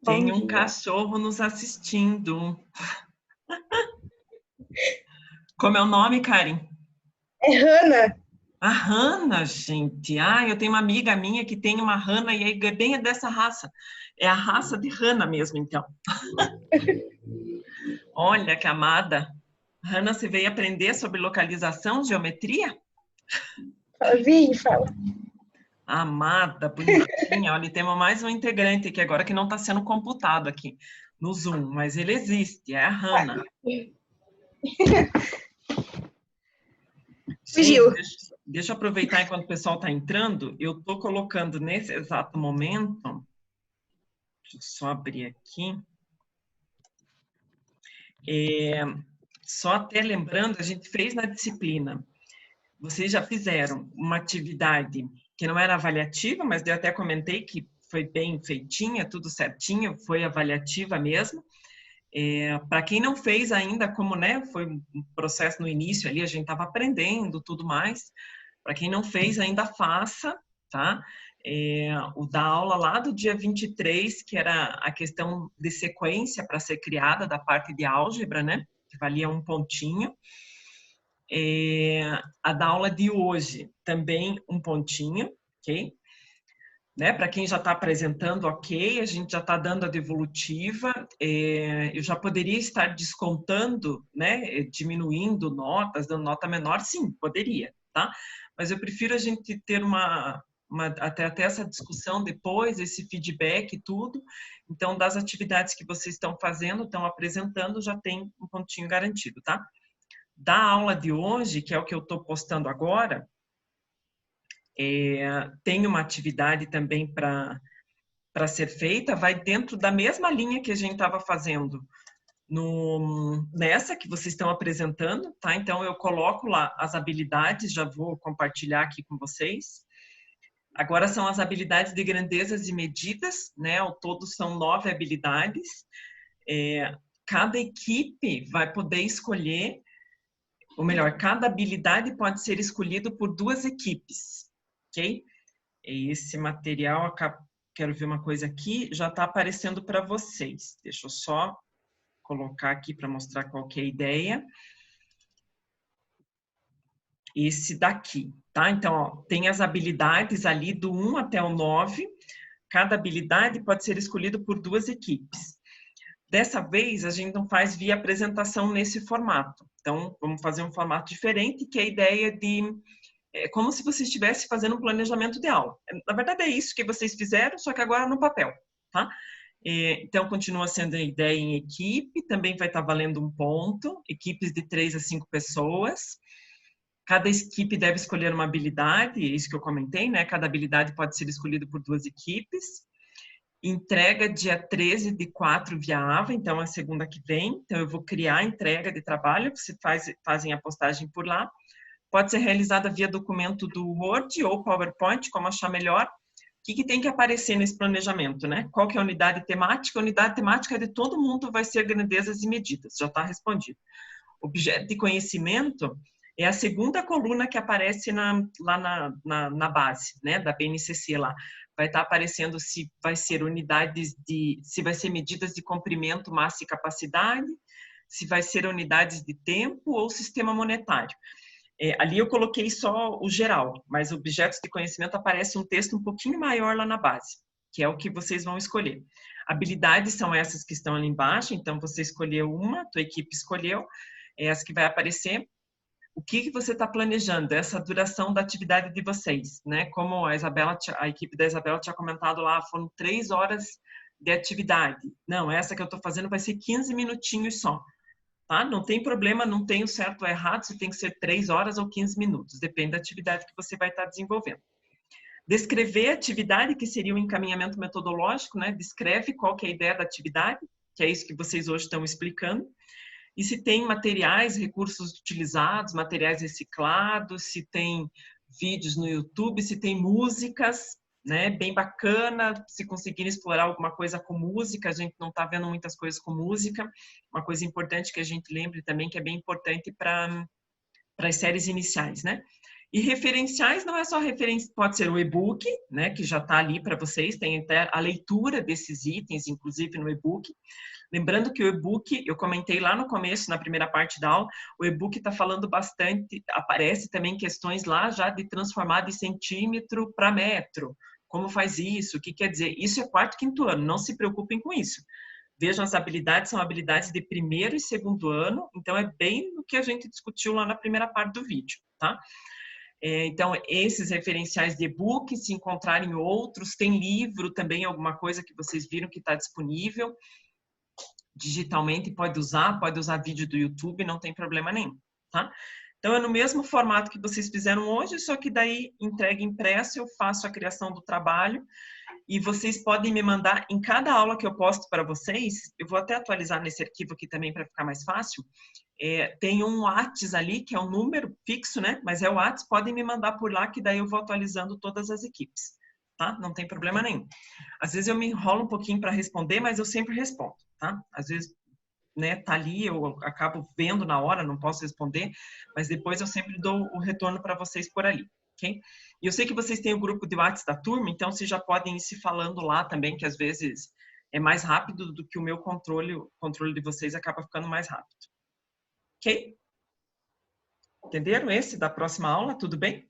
Bom Tem um dia. cachorro nos assistindo. Como é o nome, Karen? É Hannah. A Hannah, gente. Ah, eu tenho uma amiga minha que tem uma Hannah e é bem dessa raça. É a raça de Hannah mesmo, então. Olha que amada. Hannah, você veio aprender sobre localização, geometria? Fala, fala. Amada, bonitinha. Olha, e temos mais um integrante aqui agora que não está sendo computado aqui no Zoom, mas ele existe, é a Hannah. Gente, Fugiu. deixa eu aproveitar enquanto o pessoal está entrando. Eu estou colocando nesse exato momento. Deixa eu só abrir aqui. Só até lembrando, a gente fez na disciplina. Vocês já fizeram uma atividade que não era avaliativa, mas eu até comentei que foi bem feitinha, tudo certinho, foi avaliativa mesmo. Para quem não fez ainda, como né, foi um processo no início ali, a gente estava aprendendo tudo mais. Para quem não fez, ainda faça, tá? O da aula lá do dia 23, que era a questão de sequência para ser criada da parte de álgebra, né? Que valia um pontinho. A da aula de hoje, também um pontinho, ok? Né? Para quem já está apresentando, ok, a gente já está dando a devolutiva, eu já poderia estar descontando, né, diminuindo notas, dando nota menor, sim, poderia, tá? Mas eu prefiro a gente ter até essa discussão depois, esse feedback e tudo. Então, das atividades que vocês estão fazendo, estão apresentando, já tem um pontinho garantido, tá? Da aula de hoje, que é o que eu estou postando agora, tem uma atividade também para ser feita, vai dentro da mesma linha que a gente estava fazendo nessa que vocês estão apresentando, tá? Então, eu coloco lá as habilidades, já vou compartilhar aqui com vocês. Agora são as habilidades de grandezas e medidas, né? Ao todo são 9 habilidades. Cada equipe vai poder escolher, ou melhor, cada habilidade pode ser escolhido por 2 equipes, ok? Esse material, quero ver uma coisa aqui, já está aparecendo para vocês. Deixa eu só colocar aqui para mostrar qual que é a ideia. Esse daqui, tá? Então, ó, tem as habilidades ali do 1 até o 9. Cada habilidade pode ser escolhida por 2 equipes. Dessa vez, a gente não faz via apresentação nesse formato. Então, vamos fazer um formato diferente, que é a ideia de... É como se você estivesse fazendo um planejamento de aula. Na verdade, é isso que vocês fizeram, só que agora no papel, tá? Então, continua sendo a ideia em equipe, também vai estar valendo um ponto, equipes de 3 a 5 pessoas. Cada equipe deve escolher uma habilidade, é isso que eu comentei, né? Cada habilidade pode ser escolhida por 2 equipes. Entrega dia 13/4 via AVA, então é segunda que vem. Então, eu vou criar a entrega de trabalho, vocês fazem a postagem por lá. Pode ser realizada via documento do Word ou PowerPoint, como achar melhor. O que tem que aparecer nesse planejamento, né? Qual que é a unidade temática? A unidade temática de todo mundo vai ser grandezas e medidas, já está respondido. Objeto de conhecimento é a segunda coluna que aparece lá na base, né, da BNCC lá. Vai estar aparecendo se vai ser se vai ser medidas de comprimento, massa e capacidade, se vai ser unidades de tempo ou sistema monetário. Ali eu coloquei só o geral, mas objetos de conhecimento aparece um texto um pouquinho maior lá na base, que é o que vocês vão escolher. Habilidades são essas que estão ali embaixo, então você escolheu uma, tua equipe escolheu, é essa que vai aparecer. O que você está planejando? Essa duração da atividade de vocês, né? Como a equipe da Isabela tinha comentado lá, foram 3 horas de atividade. Não, essa que eu estou fazendo vai ser 15 minutinhos só. Tá? Não tem problema, não tem o certo ou errado, se tem que ser 3 horas ou 15 minutos, depende da atividade que você vai estar desenvolvendo. Descrever a atividade, que seria o encaminhamento metodológico, né? Descreve qual que é a ideia da atividade, que é isso que vocês hoje estão explicando. E se tem materiais, recursos utilizados, materiais reciclados, se tem vídeos no YouTube, se tem músicas, né, bem bacana, se conseguirem explorar alguma coisa com música, a gente não está vendo muitas coisas com música, uma coisa importante que a gente lembre também, que é bem importante para as séries iniciais, né? E referenciais não é só referência, pode ser o e-book, né, que já está ali para vocês, tem até a leitura desses itens, inclusive no e-book. Lembrando que o e-book, eu comentei lá no começo, na primeira parte da aula, o e-book está falando bastante, aparece também questões lá já de transformar de centímetro para metro. Como faz isso? O que quer dizer? Isso é quarto, quinto ano, não se preocupem com isso. Vejam, as habilidades são habilidades de primeiro e segundo ano, então é bem o que a gente discutiu lá na primeira parte do vídeo, tá? Então, esses referenciais de e-book, se encontrarem outros, tem livro também, alguma coisa que vocês viram que está disponível digitalmente, pode usar vídeo do YouTube, não tem problema nenhum, tá? Então, é no mesmo formato que vocês fizeram hoje, só que daí entrega impresso, eu faço a criação do trabalho e vocês podem me mandar em cada aula que eu posto para vocês, eu vou até atualizar nesse arquivo aqui também para ficar mais fácil, tem um WhatsApp ali, que é um número fixo, né? Mas é o WhatsApp, podem me mandar por lá, que daí eu vou atualizando todas as equipes, tá? Não tem problema nenhum. Às vezes eu me enrolo um pouquinho para responder, mas eu sempre respondo, tá? Às vezes, né, tá ali, eu acabo vendo na hora, não posso responder, mas depois eu sempre dou o retorno para vocês por ali, ok? E eu sei que vocês têm o grupo de WhatsApp da turma, então vocês já podem ir se falando lá também, que às vezes é mais rápido do que o meu controle, o controle de vocês acaba ficando mais rápido. Ok? Entenderam esse da próxima aula? Tudo bem?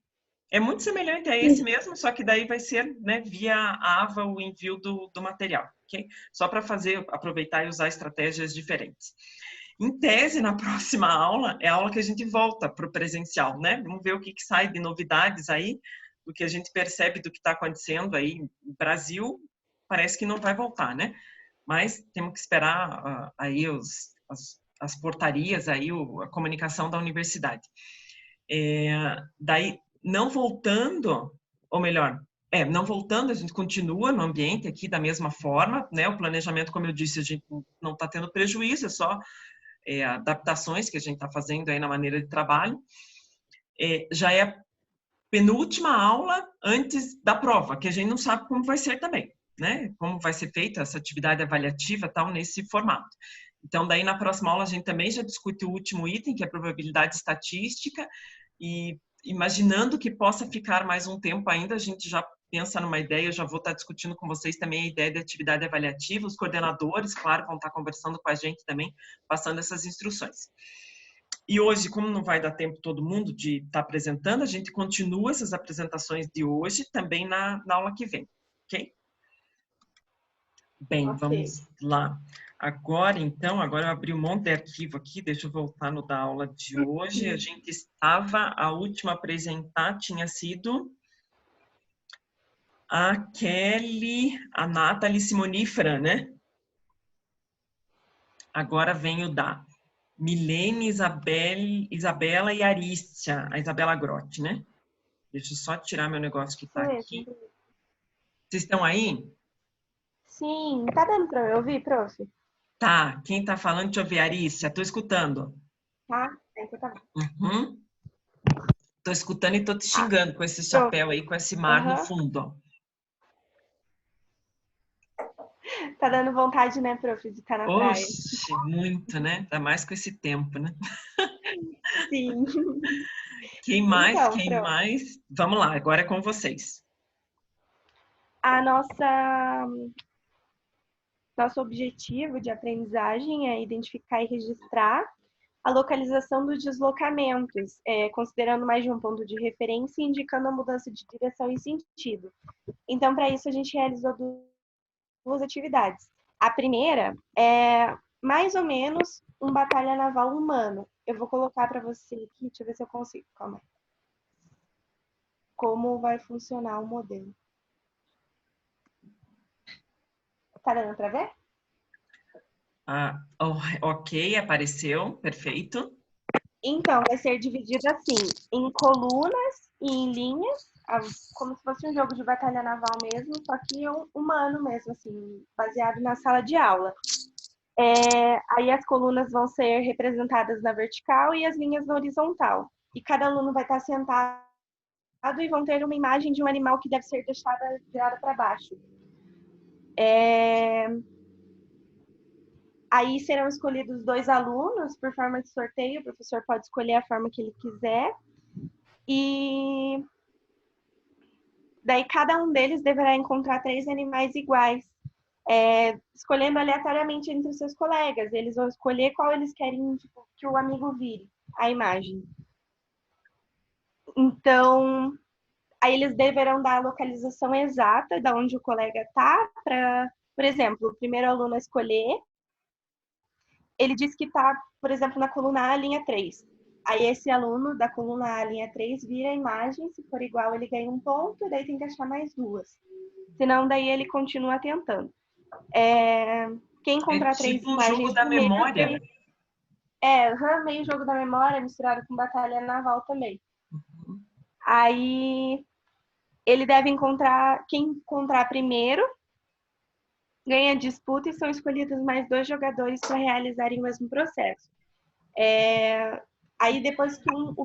É muito semelhante a esse mesmo, só que daí vai ser, né, via AVA o envio do material, ok? Só para fazer, aproveitar e usar estratégias diferentes. Em tese, na próxima aula, é a aula que a gente volta para o presencial, né? Vamos ver o que sai de novidades aí, do que a gente percebe do que está acontecendo aí no Brasil, parece que não vai voltar, né? Mas temos que esperar aí as portarias, aí a comunicação da universidade. Daí, não voltando, ou melhor, não voltando, a gente continua no ambiente aqui da mesma forma, né? O planejamento, como eu disse, a gente não está tendo prejuízo, é só adaptações que a gente está fazendo aí na maneira de trabalho. Já é a penúltima aula antes da prova, que a gente não sabe como vai ser também, né? Como vai ser feita essa atividade avaliativa tal nesse formato. Então, daí na próxima aula a gente também já discute o último item, que é a probabilidade estatística, e imaginando que possa ficar mais um tempo ainda, a gente já pensa numa ideia, eu já vou estar discutindo com vocês também a ideia de atividade avaliativa, os coordenadores, claro, vão estar conversando com a gente também, passando essas instruções. E hoje, como não vai dar tempo todo mundo de estar apresentando, a gente continua essas apresentações de hoje também na aula que vem, ok? Bem, vamos lá. Agora, então, agora eu abri um monte de arquivo aqui, deixa eu voltar no da aula de hoje. A gente estava, a última a apresentar tinha sido a Kelly, a Nathalie, Simone e Fran, né? Agora vem o da Milene, Isabela e Arícia, a Isabela Grotti, né? Deixa eu só tirar meu negócio que está aqui. Vocês estão aí? Sim, tá dando pra eu ouvir, prof? Tá, quem está falando? Deixa eu ver, Arícia, estou escutando. Tá? Então tá bom. Uhum. Tô escutando e tô te Ah, xingando com esse prof. chapéu aí, com esse mar no Aham. fundo, ó. Tá dando vontade, né, prof, de estar na praia. Oxe, muito, né? Ainda mais com esse tempo, né? Sim. Quem mais? Então, Quem prof, mais? Vamos lá, agora é com vocês. a nosso objetivo de aprendizagem é identificar e registrar a localização dos deslocamentos, considerando mais de um ponto de referência e indicando a mudança de direção e sentido. Então, para isso, a gente realizou duas atividades. A primeira é mais ou menos um batalha naval humano. Eu vou colocar para você aqui, deixa eu ver se eu consigo. Calma aí. Como vai funcionar o modelo. Tá dando para ver? Ah, ok, apareceu, perfeito. Então, vai ser dividido assim, em colunas e em linhas, como se fosse um jogo de batalha naval mesmo, só que humano mesmo, assim, baseado na sala de aula. Aí as colunas vão ser representadas na vertical e as linhas na horizontal. E cada aluno vai estar sentado e vão ter uma imagem de um animal que deve ser deixada virada para baixo. Aí serão escolhidos 2 alunos por forma de sorteio, o professor pode escolher a forma que ele quiser. e daí cada um deles deverá encontrar 3 animais iguais, escolhendo aleatoriamente entre os seus colegas. Eles vão escolher qual eles querem, tipo, que o amigo vire a imagem. Então, aí eles deverão dar a localização exata de onde o colega está, para, por exemplo, o primeiro aluno a escolher, ele diz que está, por exemplo, na coluna A, linha 3. Aí esse aluno da coluna A, linha 3, vira a imagem, se for igual ele ganha um ponto, daí tem que achar mais 2. Senão, daí ele continua tentando. Quem É encontrar 3 tipo um jogo imagens da primeiro memória. tem... meio jogo da memória, misturado com batalha naval também. Uhum. Aí ele deve encontrar, quem encontrar primeiro, ganha disputa e são escolhidos mais 2 jogadores para realizarem o mesmo processo. Aí depois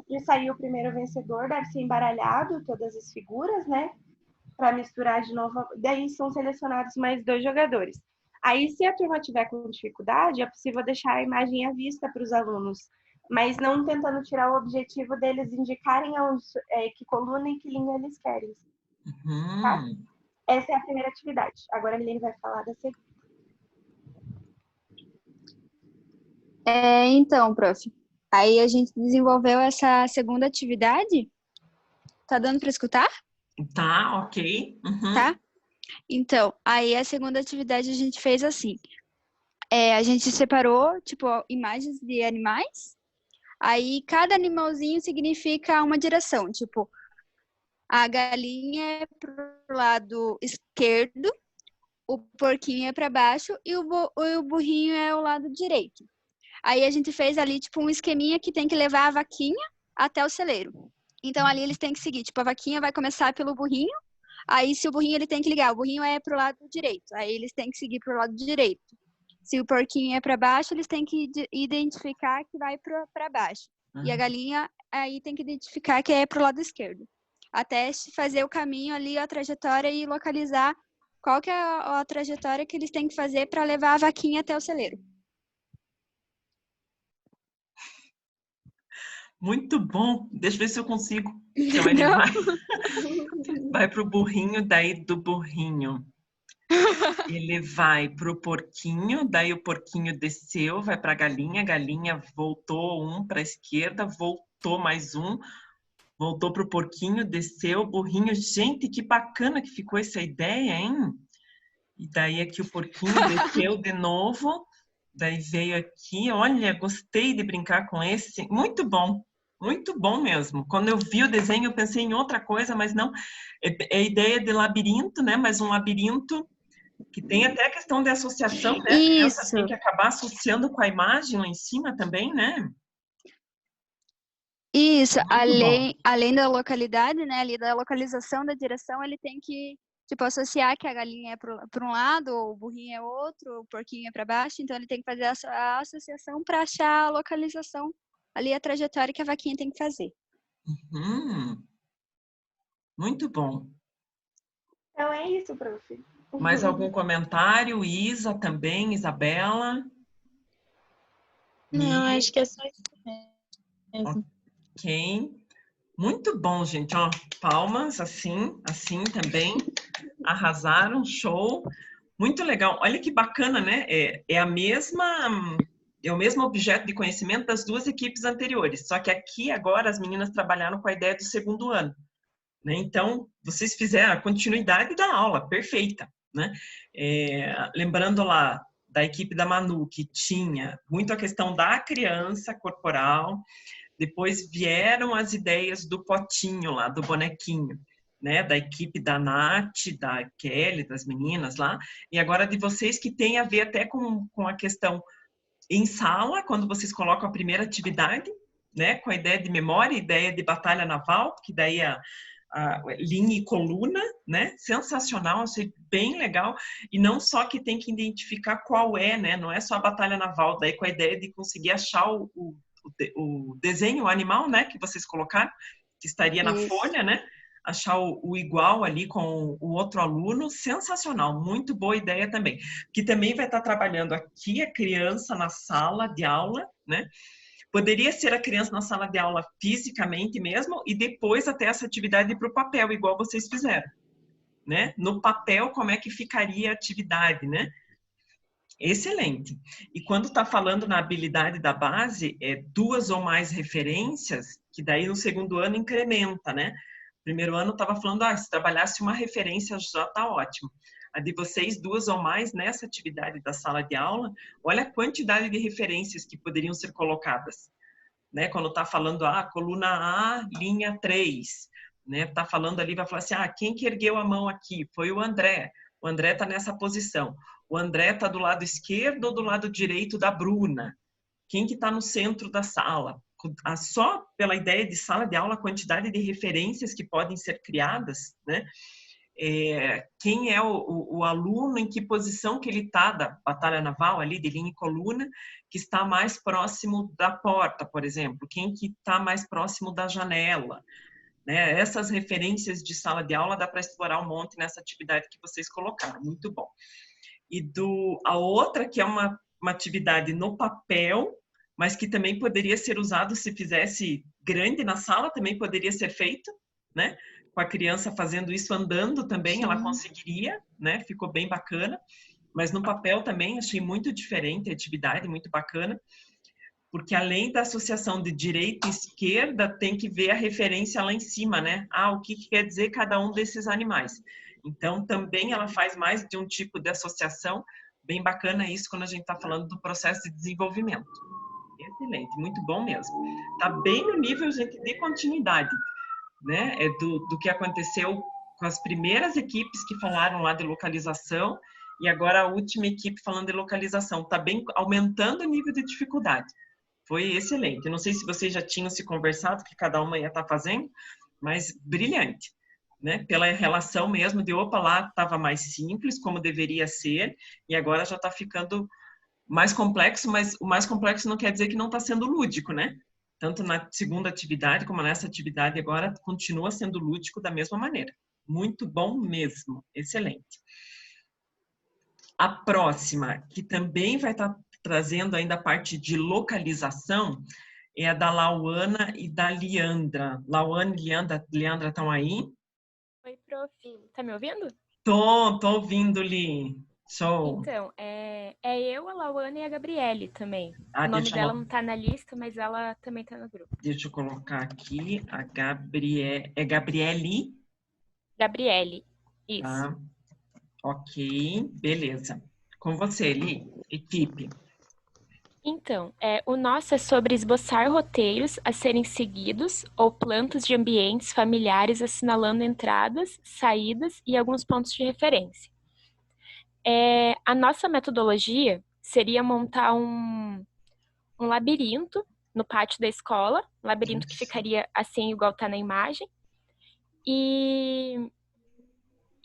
que sair o primeiro vencedor, deve ser embaralhado todas as figuras, né? Para misturar de novo. Daí são selecionados mais 2 jogadores. Aí, se a turma tiver com dificuldade, é possível deixar a imagem à vista para os alunos, mas não tentando tirar o objetivo deles indicarem que coluna e que linha eles querem. Tá? Uhum. Essa é a primeira atividade. Agora a Milene vai falar da segunda. Então, prof, aí a gente desenvolveu essa segunda atividade. Tá dando para escutar? Tá, ok. Uhum. Tá? Então, aí a segunda atividade a gente fez assim. A gente separou, tipo, imagens de animais. Aí cada animalzinho significa uma direção. Tipo, a galinha é pro lado esquerdo, o porquinho é para baixo e o burrinho é o lado direito. Aí a gente fez ali, tipo, um esqueminha que tem que levar a vaquinha até o celeiro. Então, ali eles têm que seguir. Tipo, a vaquinha vai começar pelo burrinho. Aí, se o burrinho ele tem que ligar, o burrinho é pro lado direito. Aí, eles têm que seguir pro lado direito. Se o porquinho é para baixo, eles têm que identificar que vai para baixo. E a galinha, aí tem que identificar que é pro lado esquerdo. Até fazer o caminho ali, a trajetória e localizar qual que é a trajetória que eles têm que fazer para levar a vaquinha até o celeiro. Muito bom. Deixa eu ver se eu consigo. Então, ele vai pro burrinho, daí do burrinho ele vai pro porquinho, daí o porquinho desceu, vai pra galinha, a galinha voltou um para a esquerda, voltou mais um, voltou pro porquinho, desceu, burrinho. Gente, que bacana que ficou essa ideia, hein? E daí aqui o porquinho desceu de novo, daí veio aqui, olha, gostei de brincar com esse, muito bom mesmo. Quando eu vi o desenho eu pensei em outra coisa, mas não, é ideia de labirinto, né? Mas um labirinto que tem até a questão de associação, né? A criança tem que acabar associando com a imagem lá em cima também, né? Isso, além da localidade, né, ali da localização da direção, ele tem que, tipo, associar que a galinha é para um lado, o burrinho é outro, o porquinho é para baixo, então ele tem que fazer a associação para achar a localização, ali a trajetória que a vaquinha tem que fazer. Muito bom. Então é isso, prof. Mais algum comentário? Isa também, Isabela? Não, acho que é só isso mesmo. Ok. Muito bom, gente. Ó, palmas, assim também. Arrasaram, show. Muito legal. Olha que bacana, né? É o mesmo objeto de conhecimento das duas equipes anteriores. Só que aqui, agora, as meninas trabalharam com a ideia do segundo ano. Né? Então, vocês fizeram a continuidade da aula, perfeita. Né? Lembrando lá da equipe da Manu, que tinha muito a questão da criança corporal, depois vieram as ideias do potinho lá, do bonequinho, né? Da equipe da Nath, da Kelly, das meninas lá, e agora de vocês que tem a ver até com a questão em sala, quando vocês colocam a primeira atividade, né? Com a ideia de memória, ideia de batalha naval, que daí a linha e coluna, né? Sensacional, achei bem legal. E não só que tem que identificar qual é, né? Não é só a batalha naval, daí com a ideia de conseguir achar o desenho, o animal, né? Que vocês colocaram, que estaria na folha, né? Achar o igual ali com o outro aluno, sensacional, muito boa ideia também. Que também vai estar trabalhando aqui a criança na sala de aula, né? Poderia ser a criança na sala de aula fisicamente mesmo e depois até essa atividade para o papel, igual vocês fizeram, né? No papel, como é que ficaria a atividade, né? Excelente. E quando está falando na habilidade da base, é 2 ou mais referências, que daí no segundo ano incrementa, né? Primeiro ano estava falando, se trabalhasse uma referência já está ótimo. A de vocês, 2 ou mais nessa atividade da sala de aula, olha a quantidade de referências que poderiam ser colocadas, né? Quando está falando, coluna A, linha 3, né? Tá falando ali, vai falar assim, quem que ergueu a mão aqui? Foi o André. O André está nessa posição. O André está do lado esquerdo ou do lado direito da Bruna? Quem que está no centro da sala? Só pela ideia de sala de aula, a quantidade de referências que podem ser criadas, né? Quem é o aluno, em que posição que ele está da batalha naval ali, de linha e coluna, que está mais próximo da porta, por exemplo. Quem que está mais próximo da janela, né? Essas referências de sala de aula dá para explorar um monte nessa atividade que vocês colocaram. Muito bom. E a outra, que é uma atividade no papel, mas que também poderia ser usado se fizesse grande na sala, também poderia ser feito, né? Com a criança fazendo isso andando também, ela conseguiria, né? Ficou bem bacana. Mas no papel também achei muito diferente a atividade, muito bacana, porque além da associação de direita e esquerda, tem que ver a referência lá em cima, né? O que quer dizer cada um desses animais. Então, também ela faz mais de um tipo de associação. Bem bacana isso quando a gente está falando do processo de desenvolvimento. Excelente, muito bom mesmo. Está bem no nível, gente, de continuidade, né? Do que aconteceu com as primeiras equipes que falaram lá de localização e agora a última equipe falando de localização. Está bem aumentando o nível de dificuldade. Foi excelente. Não sei se vocês já tinham se conversado, que cada uma ia estar fazendo, mas brilhante, né? Pela relação mesmo de, lá estava mais simples, como deveria ser, e agora já está ficando mais complexo, mas o mais complexo não quer dizer que não está sendo lúdico, né? Tanto na segunda atividade como nessa atividade agora continua sendo lúdico da mesma maneira. Muito bom mesmo, excelente. A próxima, que também vai estar trazendo ainda a parte de localização, é a da Lauana e da Leandra. Lauana e Leandra estão aí? Oi, prof. Tá me ouvindo? Tô ouvindo, Li. Show. Então, é eu, a Lauana e a Gabriele também. O nome deixa dela não tá na lista, mas ela também tá no grupo. Deixa eu colocar aqui a Gabriele. É Gabriele? Gabriele, isso. Tá. Ok, beleza. Com você, Li, equipe. Então, o nosso é sobre esboçar roteiros a serem seguidos ou plantas de ambientes familiares assinalando entradas, saídas e alguns pontos de referência. A nossa metodologia seria montar um labirinto no pátio da escola, um labirinto que ficaria assim, igual está na imagem, e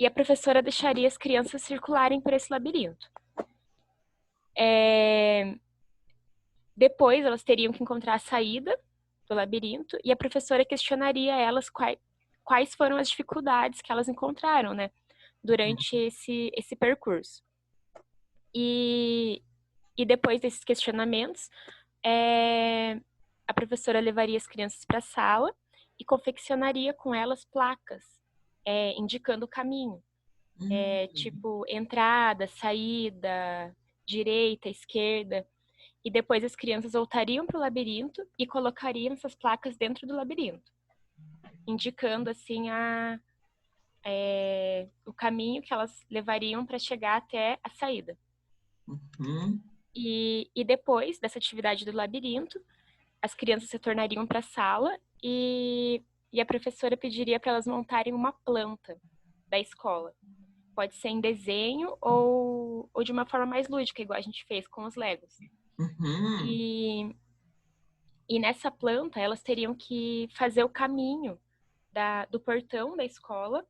a professora deixaria as crianças circularem por esse labirinto. Depois, elas teriam que encontrar a saída do labirinto e a professora questionaria elas quais foram as dificuldades que elas encontraram, né, durante esse percurso. E depois desses questionamentos, a professora levaria as crianças para a sala e confeccionaria com elas placas, indicando o caminho. Tipo, entrada, saída, direita, esquerda. E depois as crianças voltariam para o labirinto e colocariam essas placas dentro do labirinto, indicando assim o caminho que elas levariam para chegar até a saída. E depois dessa atividade do labirinto, as crianças retornariam para a sala e a professora pediria para elas montarem uma planta da escola. Pode ser em desenho ou de uma forma mais lúdica, igual a gente fez com os Legos. E nessa planta, elas teriam que fazer o caminho do portão da escola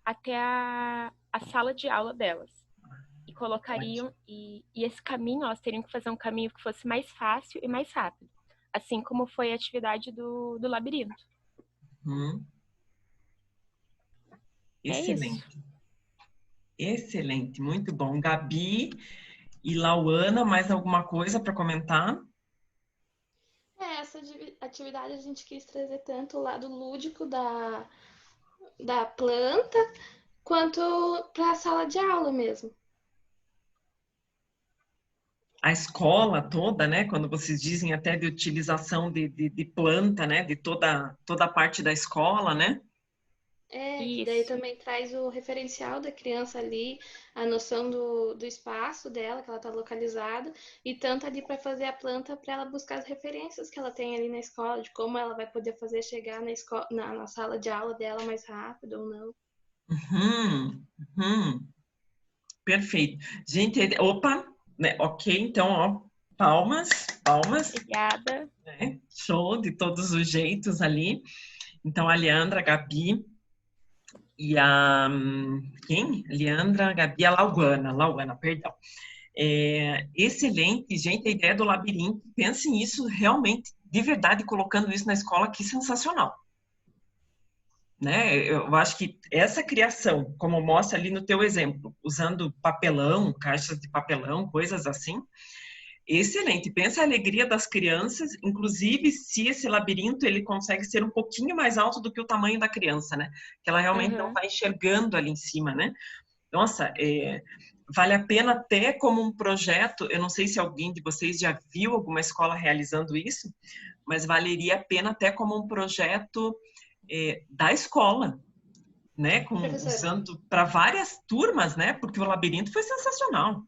até a sala de aula delas. E colocariam, e esse caminho, elas teriam que fazer um caminho que fosse mais fácil e mais rápido. Assim como foi a atividade do labirinto. Excelente. Excelente, muito bom. Gabi e Lauana, mais alguma coisa para comentar? Essa atividade a gente quis trazer tanto o lado lúdico da planta, quanto para a sala de aula mesmo. A escola toda, né? Quando vocês dizem até de utilização de planta, né? De toda a parte da escola, né? Que daí Isso. também traz o referencial da criança ali, a noção do espaço dela, que ela está localizada, e tanto ali para fazer a planta, para ela buscar as referências que ela tem ali na escola, de como ela vai poder fazer chegar na, escola, na sala de aula dela mais rápido ou não. Uhum, uhum. Perfeito. Gente, opa, né? Ok, então, ó, palmas, palmas, Obrigada. né? Show de todos os jeitos ali. Então, a Leandra, a Gabi e a... Quem? Leandra, a Gabi, a Lauana, perdão. Excelente, gente, a ideia do labirinto. Pensem nisso realmente, de verdade, colocando isso na escola, que sensacional. Né? Eu acho que essa criação, como mostra ali no teu exemplo, usando papelão, caixas de papelão, coisas assim, excelente. Pensa a alegria das crianças, inclusive se esse labirinto ele consegue ser um pouquinho mais alto do que o tamanho da criança, né? Que ela realmente não Uhum. está enxergando ali em cima, né? Nossa, vale a pena até como um projeto. Eu não sei se alguém de vocês já viu alguma escola realizando isso, mas valeria a pena até como um projeto da escola, né? Professora, Usando para várias turmas, né? Porque o labirinto foi sensacional.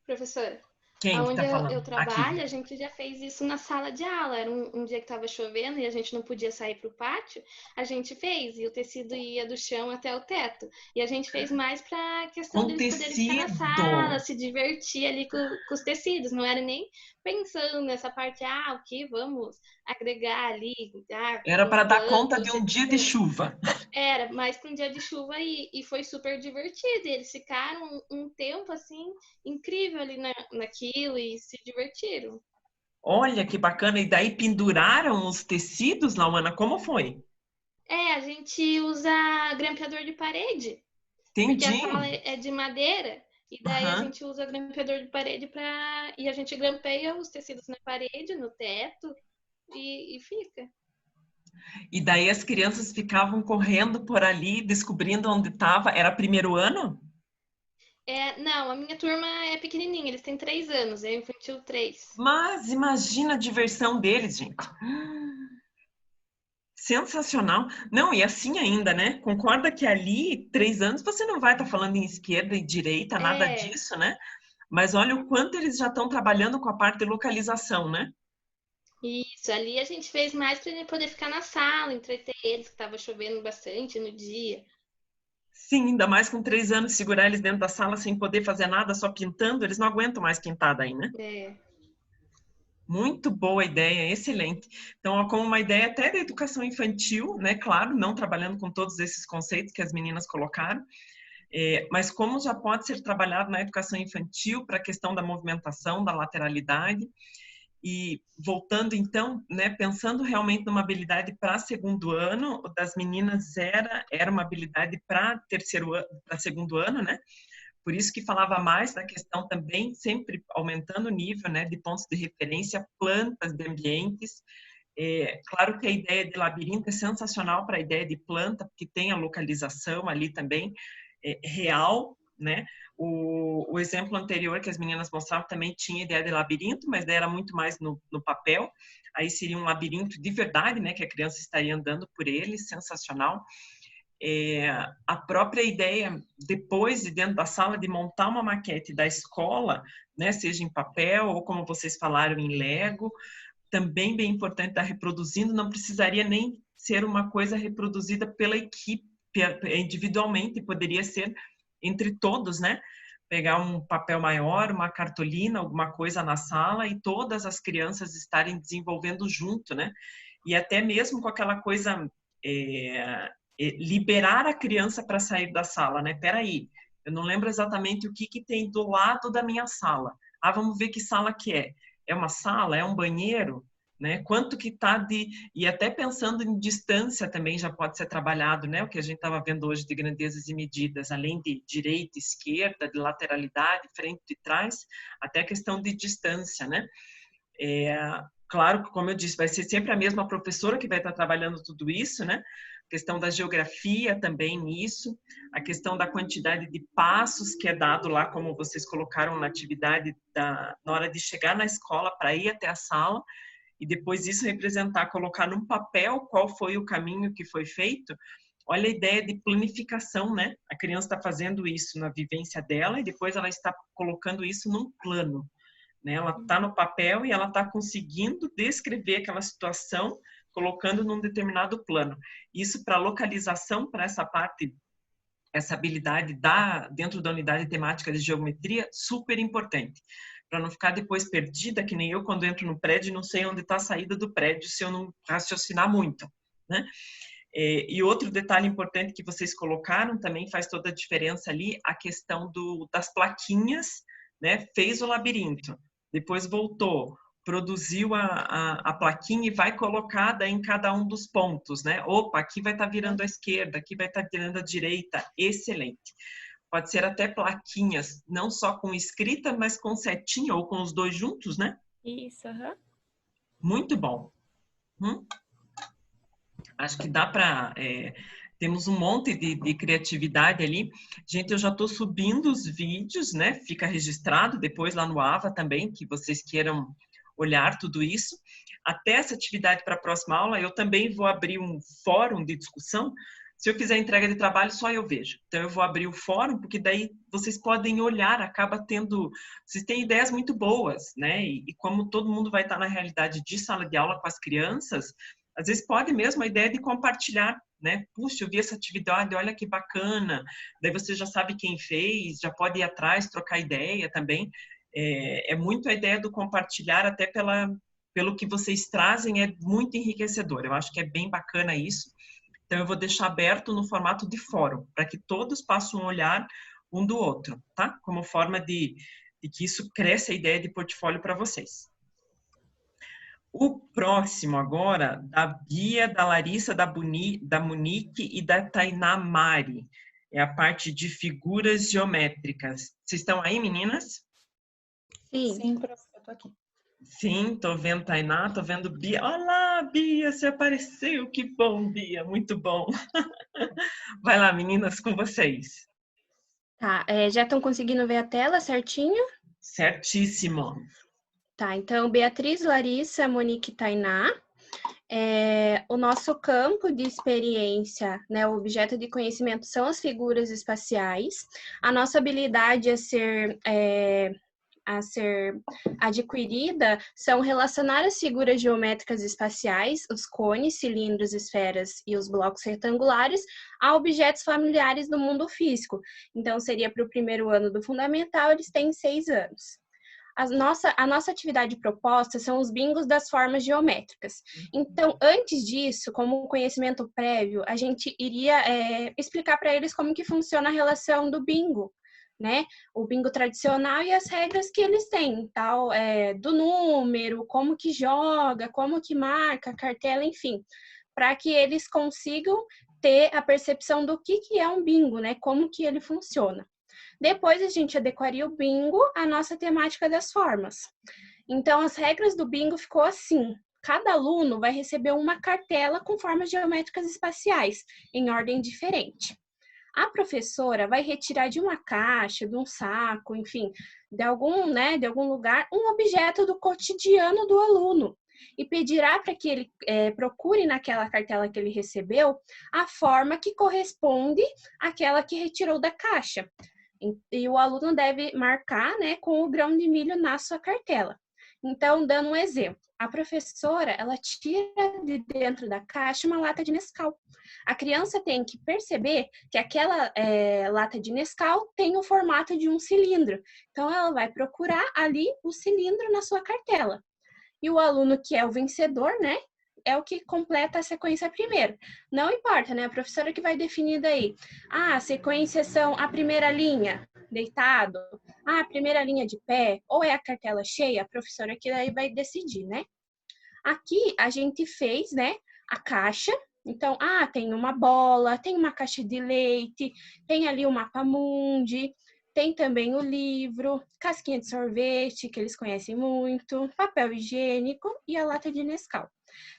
professora, Quem que aonde está eu falando? Aqui. trabalho, a gente já fez isso na sala de aula. Era um dia que estava chovendo e a gente não podia sair para o pátio. A gente fez e o tecido ia do chão até o teto. E a gente fez mais para a questão Com deles poderem ficar na sala, tecido. se divertir ali com os tecidos. Não era nem pensando nessa parte, o que vamos agregar ali, Era com para dar conta de plantas, um dia de etc. chuva. Era mais para um dia de chuva e foi super divertido. Eles ficaram um tempo assim incrível ali naquilo e se divertiram. Olha que bacana. E daí penduraram os tecidos, Lauana? Como foi? A gente usa grampeador de parede, porque a Entendi. sala é de madeira. E daí a Aham. gente usa grampeador de parede e a gente grampeia os tecidos na parede, no teto e fica. E daí as crianças ficavam correndo por ali, descobrindo onde estava. Era primeiro ano? Não, a minha turma é pequenininha, eles têm 3 anos, é infantil 3. Mas imagina a diversão deles, gente. Sensacional. Não, e assim ainda, né? Concorda que ali, 3 anos, você não vai estar falando em esquerda e direita, nada É, disso, né? Mas olha o quanto eles já estão trabalhando com a parte de localização, né? isso, ali a gente fez mais para ele poder ficar na sala, entreter eles, que estava chovendo bastante no dia. Sim, ainda mais com 3 anos, segurar eles dentro da sala sem poder fazer nada, só pintando, eles não aguentam mais pintar daí, né? É, Muito boa ideia, excelente. Então, ó, como uma ideia até da educação infantil, né? Claro, não trabalhando com todos esses conceitos que as meninas colocaram, mas como já pode ser trabalhado na educação infantil para a questão da movimentação, da lateralidade, e voltando então, né, pensando realmente numa habilidade para segundo ano, o das meninas era uma habilidade para terceiro ano, para segundo ano, né? Por isso que falava mais da questão também, sempre aumentando o nível, né, de pontos de referência, plantas de ambientes. Claro que a ideia de labirinto é sensacional para a ideia de planta, porque tem a localização ali também real, né? O exemplo anterior que as meninas mostravam também tinha ideia de labirinto, mas daí era muito mais no papel. Aí seria um labirinto de verdade, né? Que a criança estaria andando por ele, sensacional. A própria ideia, depois de dentro da sala, de montar uma maquete da escola, né? Seja em papel ou, como vocês falaram, em Lego, também bem importante estar reproduzindo, não precisaria nem ser uma coisa reproduzida pela equipe individualmente, poderia ser entre todos, né? Pegar um papel maior, uma cartolina, alguma coisa na sala e todas as crianças estarem desenvolvendo junto, né? E até mesmo com aquela coisa, liberar a criança para sair da sala, né? Peraí, eu não lembro exatamente o que tem do lado da minha sala. Vamos ver que sala que é. É uma sala? É um banheiro? Né? Quanto que está de... E até pensando em distância também já pode ser trabalhado, né? O que a gente estava vendo hoje de grandezas e medidas, além de direita, esquerda, de lateralidade, frente e trás, até a questão de distância, né? Claro que, como eu disse, vai ser sempre a mesma professora que vai estar trabalhando tudo isso, né? A questão da geografia também nisso, a questão da quantidade de passos que é dado lá, como vocês colocaram na atividade na hora de chegar na escola para ir até a sala, e depois isso representar, colocar num papel qual foi o caminho que foi feito. Olha a ideia de planificação, né? A criança está fazendo isso na vivência dela e depois ela está colocando isso num plano, né? Ela está no papel e ela está conseguindo descrever aquela situação, colocando num determinado plano. Isso para localização, para essa parte, essa habilidade dentro da unidade temática de geometria, super importante. Para não ficar depois perdida, que nem eu quando entro no prédio e não sei onde está a saída do prédio se eu não raciocinar muito, né? E outro detalhe importante que vocês colocaram também faz toda a diferença ali, a questão das plaquinhas, né? Fez o labirinto, depois voltou, produziu a plaquinha e vai colocada em cada um dos pontos, né? Opa, aqui vai estar virando à esquerda, aqui vai estar virando à direita. Excelente. Pode ser até plaquinhas, não só com escrita, mas com setinha ou com os dois juntos, né? Isso, aham. Muito bom. Acho que dá para... temos um monte de criatividade ali. Gente, eu já estou subindo os vídeos, né? Fica registrado depois lá no AVA também, que vocês queiram olhar tudo isso. Até essa atividade para a próxima aula, eu também vou abrir um fórum de discussão. Se eu fizer entrega de trabalho, só eu vejo. Então, eu vou abrir o fórum, porque daí vocês podem olhar, acaba tendo... Vocês têm ideias muito boas, né? E como todo mundo vai estar na realidade de sala de aula com as crianças, às vezes pode mesmo a ideia de compartilhar, né? Puxa, eu vi essa atividade, olha que bacana. Daí você já sabe quem fez, já pode ir atrás, trocar ideia também. É muito a ideia do compartilhar, até pelo que vocês trazem, é muito enriquecedor. Eu acho que é bem bacana isso. Então, eu vou deixar aberto no formato de fórum, para que todos possam olhar um do outro, tá? Como forma de que isso cresça a ideia de portfólio para vocês. O próximo agora, da Bia, da Larissa, da Monique e da Tainá Mari. É a parte de figuras geométricas. Vocês estão aí, meninas? Sim, professor, eu tô aqui. Sim, tô vendo Tainá, tô vendo Bia. Olá, Bia, você apareceu. Que bom, Bia, muito bom. Vai lá, meninas, com vocês. Tá, já estão conseguindo ver a tela certinho? Certíssimo. Tá, então, Beatriz, Larissa, Monique e Tainá. O nosso campo de experiência, né, o objeto de conhecimento são as figuras espaciais. A nossa habilidade a ser adquirida são relacionar as figuras geométricas espaciais, os cones, cilindros, esferas e os blocos retangulares, a objetos familiares do mundo físico. Então, seria para o primeiro ano do fundamental, eles têm 6 anos. A nossa atividade proposta são os bingos das formas geométricas. Então, antes disso, como conhecimento prévio, a gente iria explicar para eles como que funciona a relação do bingo, né? O bingo tradicional e as regras que eles têm, tal, do número, como que joga, como que marca, a cartela, enfim, para que eles consigam ter a percepção do que é um bingo, né? Como que ele funciona. Depois a gente adequaria o bingo à nossa temática das formas. Então, as regras do bingo ficou assim. Cada aluno vai receber uma cartela com formas geométricas espaciais, em ordem diferente. A professora vai retirar de uma caixa, de um saco, enfim, de algum lugar, um objeto do cotidiano do aluno e pedirá para que ele procure naquela cartela que ele recebeu a forma que corresponde àquela que retirou da caixa. E o aluno deve marcar, né, com o grão de milho na sua cartela. Então, dando um exemplo, a professora, ela tira de dentro da caixa uma lata de Nescau. A criança tem que perceber que aquela lata de Nescau tem o formato de um cilindro. Então, ela vai procurar ali o cilindro na sua cartela. E o aluno que é o vencedor, né, é o que completa a sequência primeiro. Não importa, né? A professora que vai definir daí. A sequência são a primeira linha, deitado. A primeira linha de pé, ou é a cartela cheia, a professora que daí vai decidir, né? Aqui a gente fez, né, a caixa. Então, tem uma bola, tem uma caixa de leite, tem ali o mapa mundi, Tem também o livro, casquinha de sorvete, que eles conhecem muito, papel higiênico e a lata de Nescau.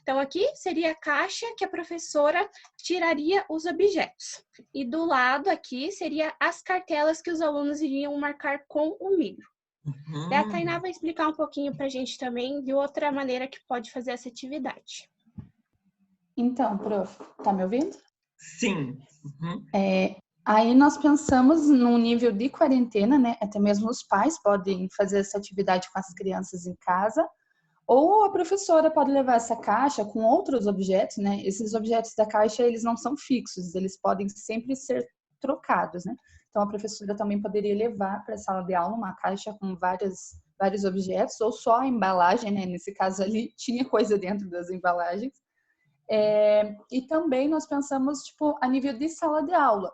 Então, aqui seria a caixa que a professora tiraria os objetos. E do lado aqui seria as cartelas que os alunos iriam marcar com o milho. Daí a Tainá vai explicar um pouquinho para a gente também de outra maneira que pode fazer essa atividade. Então, prof, tá me ouvindo? Sim. Aí nós pensamos num nível de quarentena, né? Até mesmo os pais podem fazer essa atividade com as crianças em casa, ou a professora pode levar essa caixa com outros objetos, né? Esses objetos da caixa, eles não são fixos, eles podem sempre ser trocados, né? Então, a professora também poderia levar para a sala de aula uma caixa com vários objetos, ou só a embalagem, né? Nesse caso ali, tinha coisa dentro das embalagens. E também nós pensamos, tipo, a nível de sala de aula.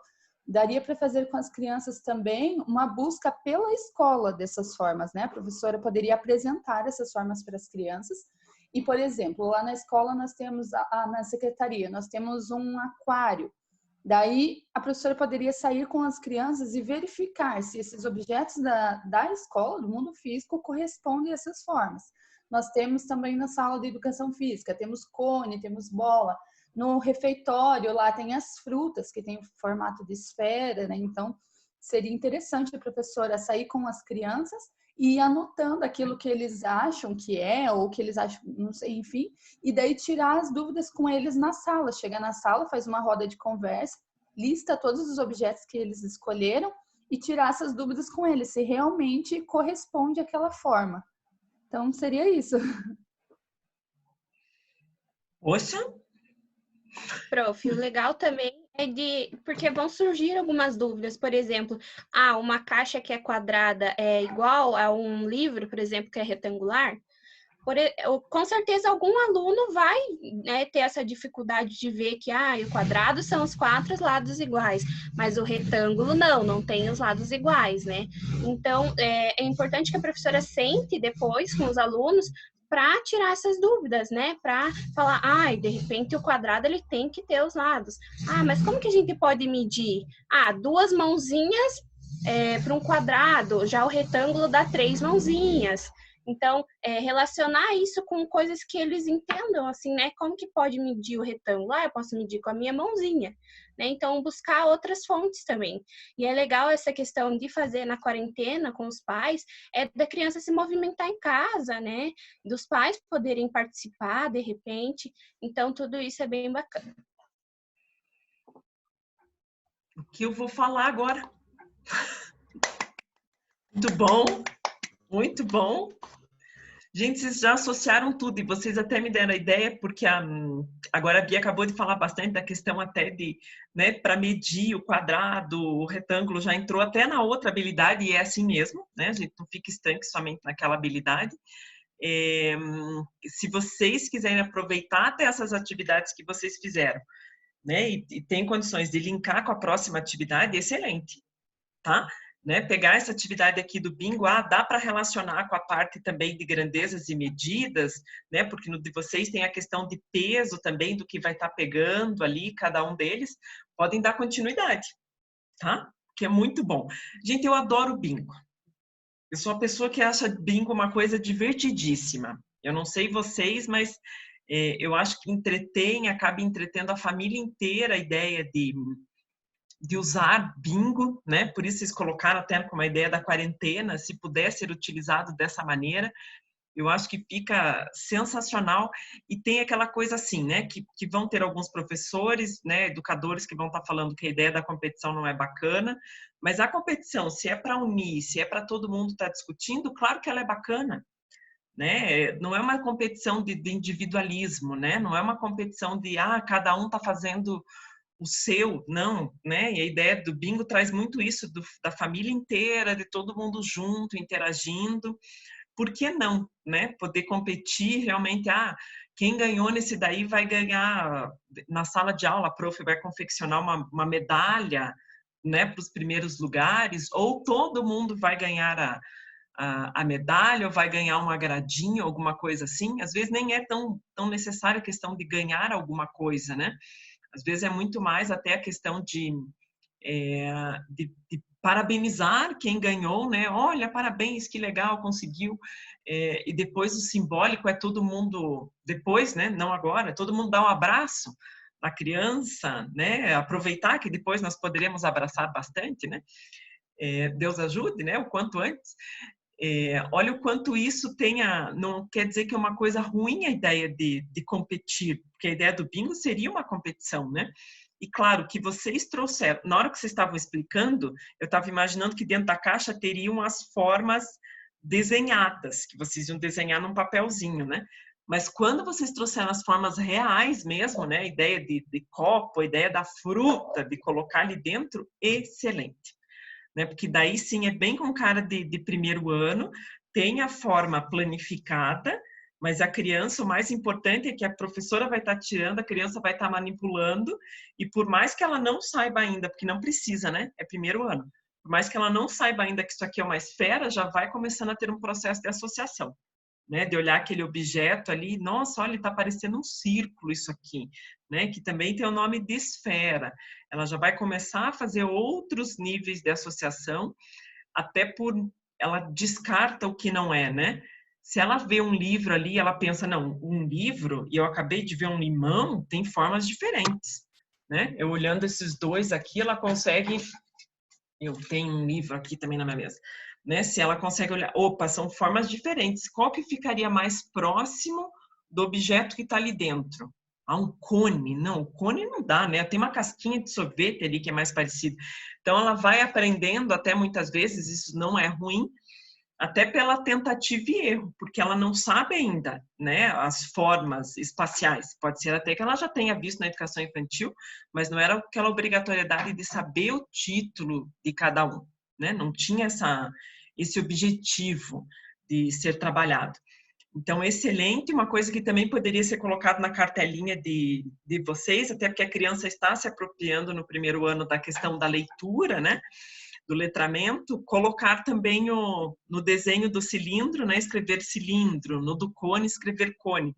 Daria para fazer com as crianças também uma busca pela escola dessas formas, né? A professora poderia apresentar essas formas para as crianças. E, por exemplo, lá na escola nós temos, na secretaria, nós temos um aquário. Daí, a professora poderia sair com as crianças e verificar se esses objetos da escola, do mundo físico, correspondem a essas formas. Nós temos também na sala de educação física, temos cone, temos bola. No refeitório, lá tem as frutas, que tem o formato de esfera, né? Então, seria interessante a professora sair com as crianças e ir anotando aquilo que eles acham que é, ou que eles acham, não sei, enfim, e daí tirar as dúvidas com eles na sala. Chega na sala, faz uma roda de conversa, lista todos os objetos que eles escolheram e tirar essas dúvidas com eles, se realmente corresponde àquela forma. Então, seria isso. Poxa! Prof, o legal também é porque vão surgir algumas dúvidas, por exemplo, uma caixa que é quadrada é igual a um livro, por exemplo, que é retangular? Com certeza algum aluno vai, né, ter essa dificuldade de ver que o quadrado são os 4 lados iguais, mas o retângulo não tem os lados iguais, né? Então, é importante que a professora sente depois com os alunos para tirar essas dúvidas, né? Para falar, de repente o quadrado ele tem que ter os lados. Mas como que a gente pode medir? 2 mãozinhas para um quadrado, já o retângulo dá 3 mãozinhas. Então, relacionar isso com coisas que eles entendam, assim, né? Como que pode medir o retângulo? Eu posso medir com a minha mãozinha, né? Então, buscar outras fontes também. E é legal essa questão de fazer na quarentena com os pais, da criança se movimentar em casa, né? Dos pais poderem participar, de repente. Então, tudo isso é bem bacana. O que eu vou falar agora? Muito bom, muito bom. Gente, vocês já associaram tudo e vocês até me deram a ideia, porque agora a Bia acabou de falar bastante da questão até de, né, para medir o quadrado, o retângulo, já entrou até na outra habilidade e é assim mesmo, né? A gente não fica estanque somente naquela habilidade. Se vocês quiserem aproveitar até essas atividades que vocês fizeram, né, e tem condições de linkar com a próxima atividade, excelente, tá? Né, pegar essa atividade aqui do bingo, dá para relacionar com a parte também de grandezas e medidas, né, porque no de vocês tem a questão de peso também, do que vai estar pegando ali, cada um deles, podem dar continuidade, tá? Que é muito bom. Gente, eu adoro bingo. Eu sou uma pessoa que acha bingo uma coisa divertidíssima. Eu não sei vocês, mas eu acho que acaba entretendo a família inteira a ideia de usar bingo, né? Por isso vocês colocaram até como a ideia da quarentena, se puder ser utilizado dessa maneira, eu acho que fica sensacional. E tem aquela coisa assim, né? Que vão ter alguns professores, né? Educadores que vão estar falando que a ideia da competição não é bacana, mas a competição, se é para unir, se é para todo mundo estar discutindo, claro que ela é bacana. Né? Não é uma competição de individualismo, né? Não é uma competição de cada um está fazendo o seu, não, né? E a ideia do bingo traz muito isso, da família inteira, de todo mundo junto, interagindo. Por que não, né? Poder competir realmente, quem ganhou nesse daí vai ganhar, na sala de aula, a prof vai confeccionar uma medalha, né, para os primeiros lugares, ou todo mundo vai ganhar a medalha, ou vai ganhar um agradinho, alguma coisa assim. Às vezes nem é tão necessária a questão de ganhar alguma coisa, né? Às vezes é muito mais até a questão de de parabenizar quem ganhou, né? Olha, parabéns, que legal, conseguiu. E depois o simbólico é todo mundo, depois, né? Não agora, todo mundo dá um abraço na criança, né? Aproveitar que depois nós poderemos abraçar bastante, né? Deus ajude, né? O quanto antes. Olha o quanto isso não quer dizer que é uma coisa ruim a ideia de competir, porque a ideia do bingo seria uma competição, né? E claro, que vocês trouxeram, na hora que vocês estavam explicando, eu estava imaginando que dentro da caixa teriam as formas desenhadas, que vocês iam desenhar num papelzinho, né? Mas quando vocês trouxeram as formas reais mesmo, né? A ideia de copo, a ideia da fruta, de colocar ali dentro, excelente. Né? Porque daí sim é bem com cara de primeiro ano, tem a forma planificada, mas a criança, o mais importante é que a professora vai estar tirando, a criança vai estar manipulando, e por mais que ela não saiba ainda, porque não precisa, né? É primeiro ano. Por mais que ela não saiba ainda que isso aqui é uma esfera, já vai começando a ter um processo de associação. Né, de olhar aquele objeto ali, nossa, olha, está parecendo um círculo isso aqui, né, que também tem o nome de esfera. Ela já vai começar a fazer outros níveis de associação, até ela descarta o que não é, né? Se ela vê um livro ali, ela pensa, não, um livro, e eu acabei de ver um limão, tem formas diferentes, né? Eu olhando esses dois aqui, ela consegue... Eu tenho um livro aqui também na minha mesa. Né? Se ela consegue olhar, opa, são formas diferentes. Qual que ficaria mais próximo do objeto que está ali dentro? Um cone? Não, o cone não dá, né? Tem uma casquinha de sorvete ali que é mais parecido. Então, ela vai aprendendo, até muitas vezes, isso não é ruim, até pela tentativa e erro, porque ela não sabe ainda, né, as formas espaciais. Pode ser até que ela já tenha visto na educação infantil, mas não era aquela obrigatoriedade de saber o título de cada um, né? Não tinha esse objetivo de ser trabalhado. Então, excelente, uma coisa que também poderia ser colocado na cartelinha de vocês, até porque a criança está se apropriando no primeiro ano da questão da leitura, né? Do letramento, colocar também no desenho do cilindro, né, escrever cilindro, no do cone, escrever cone,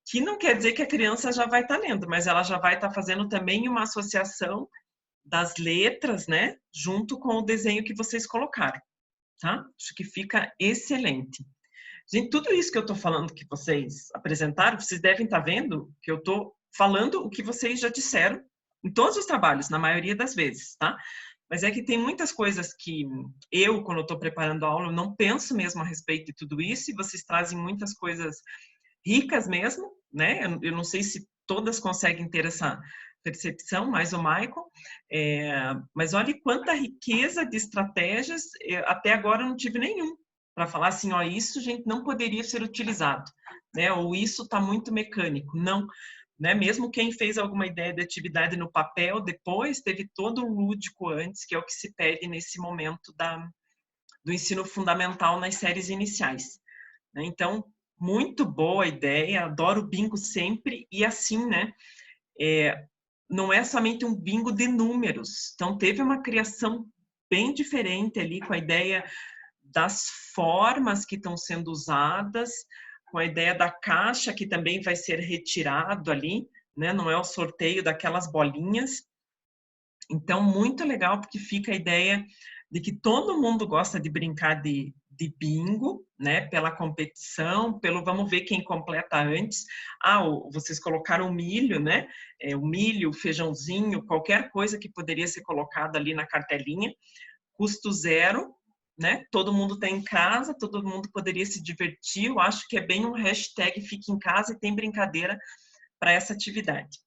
que não quer dizer que a criança já vai estar lendo, mas ela já vai estar fazendo também uma associação das letras, né, junto com o desenho que vocês colocaram, tá? Acho que fica excelente. Gente, tudo isso que eu estou falando que vocês apresentaram, vocês devem estar vendo que eu estou falando o que vocês já disseram em todos os trabalhos, na maioria das vezes, tá? Mas é que tem muitas coisas que eu, quando eu estou preparando a aula, eu não penso mesmo a respeito de tudo isso, e vocês trazem muitas coisas ricas mesmo, né? Eu não sei se todas conseguem ter essa percepção, mais o Michael, mas olha quanta riqueza de estratégias, até agora eu não tive nenhum, para falar assim, ó, isso, gente, não poderia ser utilizado, né? Ou isso está muito mecânico. Não. Né? Mesmo quem fez alguma ideia de atividade no papel, depois teve todo um lúdico antes, que é o que se pede nesse momento do ensino fundamental nas séries iniciais. Né? Então, muito boa ideia, adoro o bingo sempre, e assim, né? Não é somente um bingo de números, então teve uma criação bem diferente ali, com a ideia das formas que estão sendo usadas, com a ideia da caixa que também vai ser retirado ali, né? Não é o sorteio daquelas bolinhas. Então, muito legal, porque fica a ideia de que todo mundo gosta de brincar de bingo, né? Pela competição, pelo vamos ver quem completa antes. Vocês colocaram o milho, né? O milho, o feijãozinho, qualquer coisa que poderia ser colocado ali na cartelinha. Custo zero, né? Todo mundo está em casa, todo mundo poderia se divertir. Eu acho que é bem um hashtag Fique em Casa e tem brincadeira para essa atividade.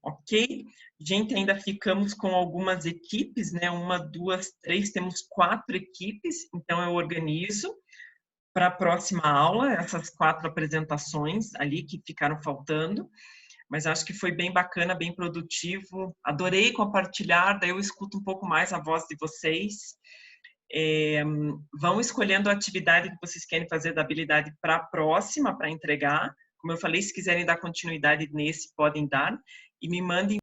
Ok? Gente, ainda ficamos com algumas equipes, né? 1, 2, 3, temos 4 equipes, então eu organizo para a próxima aula essas 4 apresentações ali que ficaram faltando, mas acho que foi bem bacana, bem produtivo. Adorei compartilhar, daí eu escuto um pouco mais a voz de vocês. Vão escolhendo a atividade que vocês querem fazer da habilidade para a próxima, para entregar. Como eu falei, se quiserem dar continuidade nesse, podem dar. E me mandem